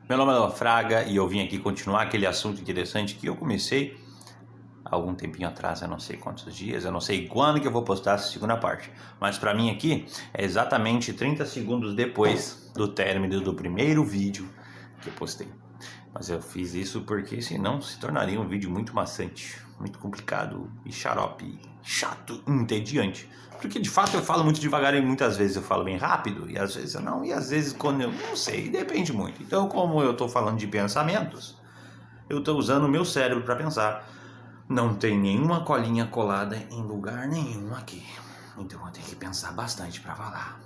Meu nome é Léo Fraga e eu vim aqui continuar aquele assunto interessante que eu comecei há algum tempinho atrás, eu não sei quantos dias, eu não sei quando que eu vou postar essa segunda parte. Mas para mim aqui é exatamente 30 segundos depois do término do primeiro vídeo que eu postei. Mas eu fiz isso porque senão se tornaria um vídeo muito maçante, muito complicado e xarope, chato, entediante. Porque de fato eu falo muito devagar e muitas vezes eu falo bem rápido, e às vezes eu não, e às vezes quando eu não sei, depende muito. Então, como eu estou falando de pensamentos, eu estou usando o meu cérebro para pensar. Não tem nenhuma colinha colada em lugar nenhum aqui. Então eu tenho que pensar bastante para falar.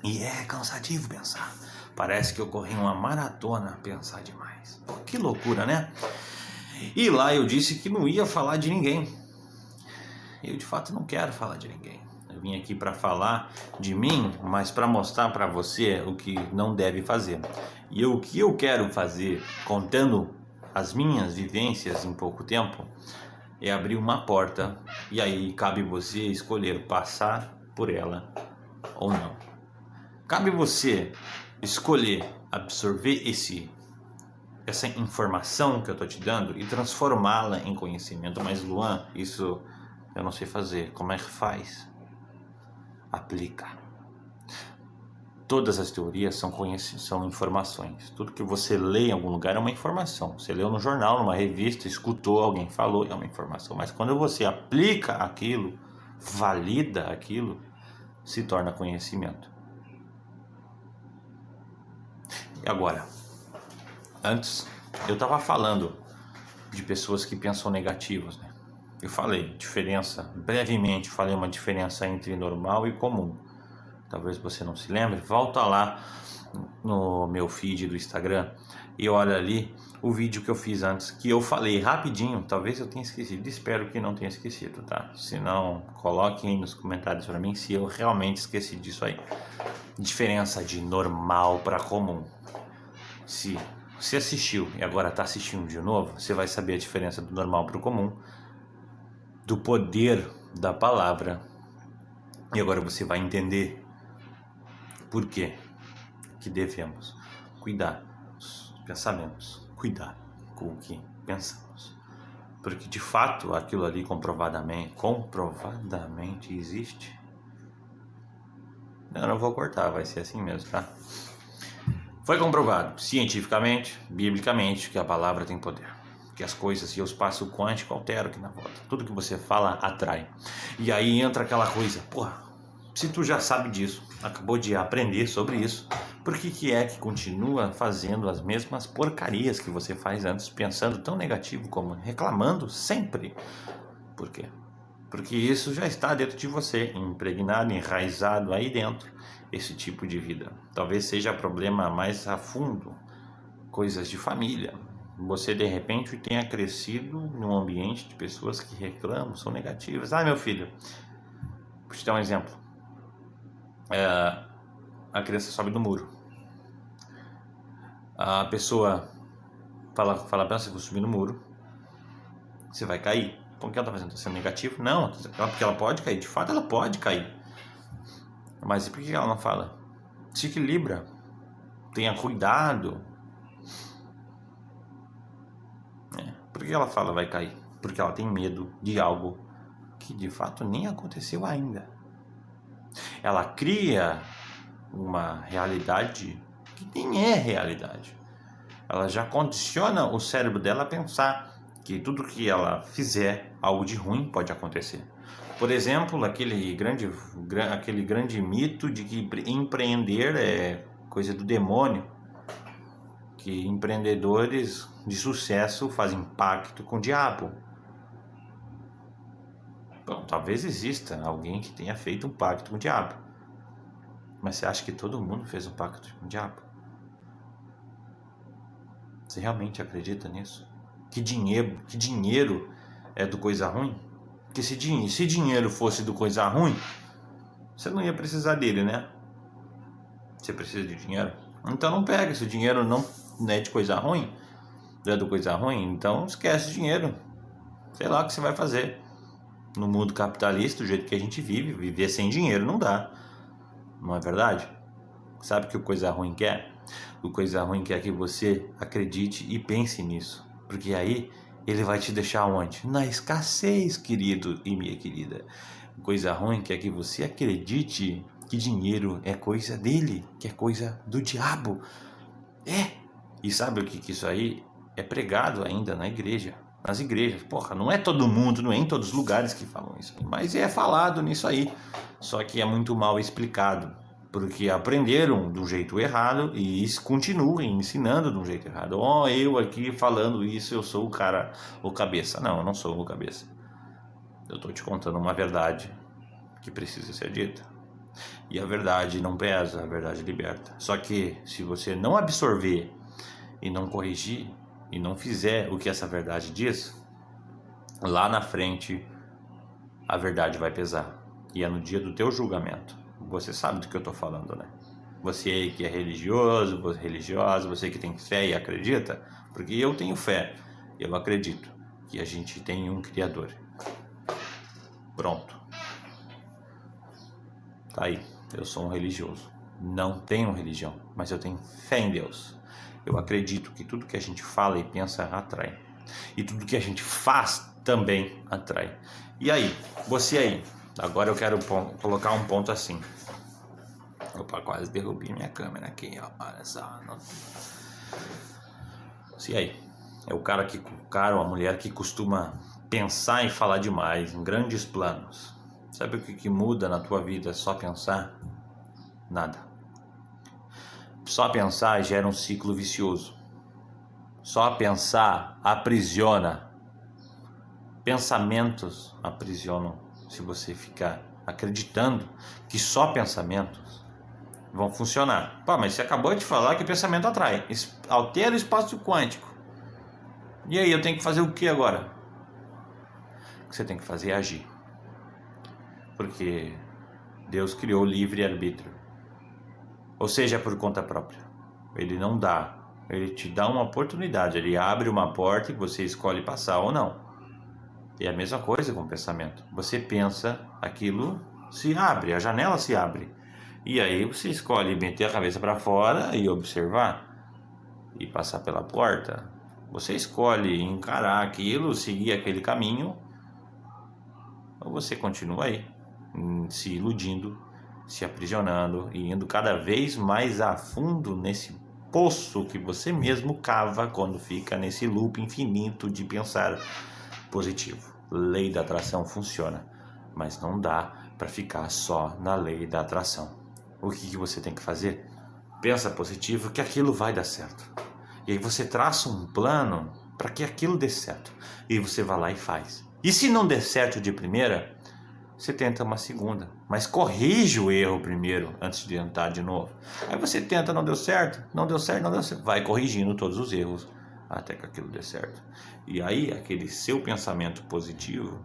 E é cansativo pensar. Parece que eu corri uma maratona a pensar demais. Pô, que loucura, né? E lá eu disse que não ia falar de ninguém. Eu de fato não quero falar de ninguém. Eu vim aqui para falar de mim, mas para mostrar para você o que não deve fazer. E o que eu quero fazer, contando as minhas vivências em pouco tempo, é abrir uma porta e aí cabe você escolher passar por ela ou não. Cabe você escolher absorver essa informação que eu tô te dando e transformá-la em conhecimento. Mas Luan, isso eu não sei fazer. Como é que faz? Aplica. Todas as teorias são informações. Tudo que você lê em algum lugar é uma informação. Você leu no jornal, numa revista, escutou, alguém falou, é uma informação. Mas quando você aplica aquilo, valida aquilo, se torna conhecimento. E agora, antes eu estava falando de pessoas que pensam negativos, né? Eu falei brevemente falei uma diferença entre normal e comum. Talvez você não se lembre, volta lá no meu feed do Instagram e olha ali o vídeo que eu fiz antes, que eu falei rapidinho, talvez eu tenha esquecido, espero que não tenha esquecido, tá? Se não, coloquem aí nos comentários para mim se eu realmente esqueci disso aí. Diferença de normal para comum. Se você assistiu e agora está assistindo de novo, você vai saber a diferença do normal para o comum, do poder da palavra, e agora você vai entender por quê que devemos cuidar dos pensamentos, cuidar com o que pensamos. Porque de fato aquilo ali comprovadamente existe. Eu não vou cortar, vai ser assim mesmo, tá? Foi comprovado cientificamente, biblicamente, que a palavra tem poder. Que as coisas e o espaço quântico alteram aqui na volta. Tudo que você fala atrai. E aí entra aquela coisa, porra, se tu já sabe disso, acabou de aprender sobre isso, por que é que continua fazendo as mesmas porcarias que você faz antes, pensando tão negativo como reclamando sempre? Por quê? Porque isso já está dentro de você, impregnado, enraizado aí dentro, esse tipo de vida. Talvez seja problema mais a fundo, coisas de família. Você de repente tenha crescido num ambiente de pessoas que reclamam, são negativas. Ah, meu filho, vou te dar um exemplo. A criança sobe no muro. A pessoa fala para ela, você vai subir no muro, você vai cair. Por que ela está fazendo? Está sendo negativo? Não, porque ela pode cair. De fato, ela pode cair. Mas por que ela não fala? Se equilibra. Tenha cuidado. Por que ela fala vai cair? Porque ela tem medo de algo que de fato nem aconteceu ainda. Ela cria uma realidade que nem é realidade. Ela já condiciona o cérebro dela a pensar que tudo que ela fizer, algo de ruim pode acontecer. Por exemplo, aquele grande mito de que empreender é coisa do demônio, que empreendedores de sucesso fazem pacto com o diabo. Bom, talvez exista alguém que tenha feito um pacto com o diabo, mas você acha que todo mundo fez um pacto com o diabo? Você realmente acredita nisso? Que dinheiro é do coisa ruim? Porque se dinheiro fosse do coisa ruim, você não ia precisar dele, né? Você precisa de dinheiro? Então não pega, se o dinheiro não é de coisa ruim, não é do coisa ruim, então esquece o dinheiro. Sei lá o que você vai fazer. No mundo capitalista, do jeito que a gente viver sem dinheiro não dá. Não é verdade? Sabe o que o coisa ruim quer? O coisa ruim quer que você acredite e pense nisso, porque aí ele vai te deixar onde? Na escassez, querido e minha querida. Coisa ruim quer que você acredite que dinheiro é coisa dele, que é coisa do diabo. É. E sabe o que isso aí é pregado ainda na igreja? Nas igrejas. Porra, não é todo mundo, não é em todos os lugares que falam isso. Mas é falado nisso aí. Só que é muito mal explicado. Porque aprenderam do jeito errado e continuam ensinando de um jeito errado. Ó, eu aqui falando isso, eu sou o cara, o cabeça. Não, eu não sou o cabeça. Eu tô te contando uma verdade que precisa ser dita. E a verdade não pesa, a verdade liberta. Só que se você não absorver e não corrigir e não fizer o que essa verdade diz, lá na frente a verdade vai pesar. E é no dia do teu julgamento. Você sabe do que eu estou falando, né? Você que é religioso, religiosa, você que tem fé e acredita, porque eu tenho fé, eu acredito que a gente tem um Criador. Pronto. Tá aí, eu sou um religioso. Não tenho religião, mas eu tenho fé em Deus. Eu acredito que tudo que a gente fala e pensa atrai. E tudo que a gente faz também atrai. E aí, você aí, agora eu quero colocar um ponto assim. Opa, quase derrubei minha câmera aqui, ó. Olha só. Não... E aí, é o cara ou a mulher que costuma pensar e falar demais, em grandes planos. Sabe o que muda na tua vida só pensar? Nada. Só pensar gera um ciclo vicioso. Só pensar aprisiona. Pensamentos aprisionam. Se você ficar acreditando que só pensamentos vão funcionar. Pô, mas você acabou de falar que pensamento atrai. Altera o espaço quântico. E aí, eu tenho que fazer o que agora? O que você tem que fazer é agir. Porque Deus criou o livre-arbítrio. Ou seja, por conta própria. Ele não dá. Ele te dá uma oportunidade. Ele abre uma porta e você escolhe passar ou não. E é a mesma coisa com o pensamento. Você pensa, aquilo se abre, a janela se abre. E aí você escolhe meter a cabeça para fora e observar. E passar pela porta. Você escolhe encarar aquilo, seguir aquele caminho. Ou você continua aí, se iludindo, se aprisionando e indo cada vez mais a fundo nesse poço que você mesmo cava quando fica nesse loop infinito de pensar positivo. Lei da atração funciona, mas não dá para ficar só na lei da atração. O que você tem que fazer? Pensa positivo que aquilo vai dar certo. E aí você traça um plano para que aquilo dê certo. E você vai lá e faz. E se não der certo de primeira, você tenta uma segunda. Mas corrige o erro primeiro, antes de tentar de novo. Aí você tenta, não deu certo, não deu certo, não deu certo. Vai corrigindo todos os erros até que aquilo dê certo. E aí, aquele seu pensamento positivo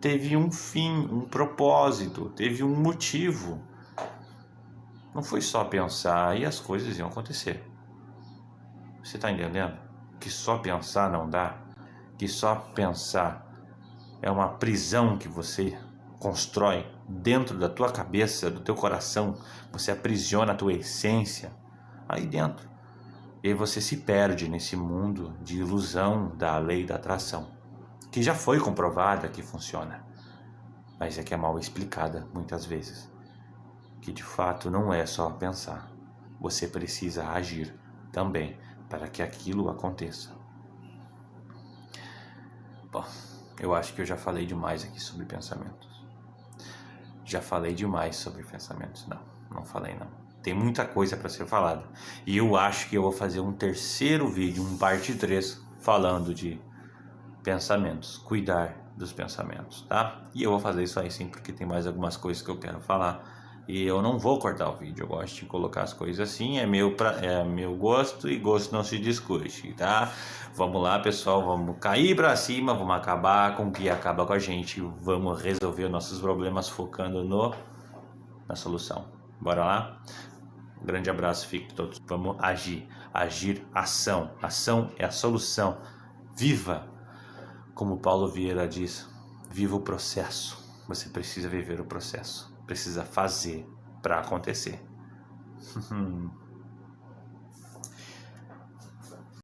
teve um fim, um propósito, teve um motivo. Não foi só pensar e as coisas iam acontecer. Você está entendendo? Que só pensar não dá. Que só pensar é uma prisão que você constrói dentro da tua cabeça, do teu coração. Você aprisiona a tua essência aí dentro. E aí você se perde nesse mundo de ilusão da lei da atração, que já foi comprovada que funciona, mas é que é mal explicada muitas vezes. Que de fato não é só pensar. Você precisa agir também para que aquilo aconteça. Bom, eu acho que eu já falei demais aqui sobre pensamentos. Já falei demais sobre pensamentos. Não falei não. Tem muita coisa para ser falada. E eu acho que eu vou fazer um terceiro vídeo, um parte 3, falando de pensamentos. Cuidar dos pensamentos, tá? E eu vou fazer isso aí sim, porque tem mais algumas coisas que eu quero falar. E eu não vou cortar o vídeo, eu gosto de colocar as coisas assim, é meu gosto e gosto não se discute, tá? Vamos lá, pessoal, vamos cair pra cima, vamos acabar com o que acaba com a gente, vamos resolver nossos problemas focando na solução. Bora lá? Um grande abraço, fiquem todos. Vamos agir, ação. Ação é a solução. Viva, como Paulo Vieira diz, viva o processo. Você precisa viver o processo. Precisa fazer para acontecer.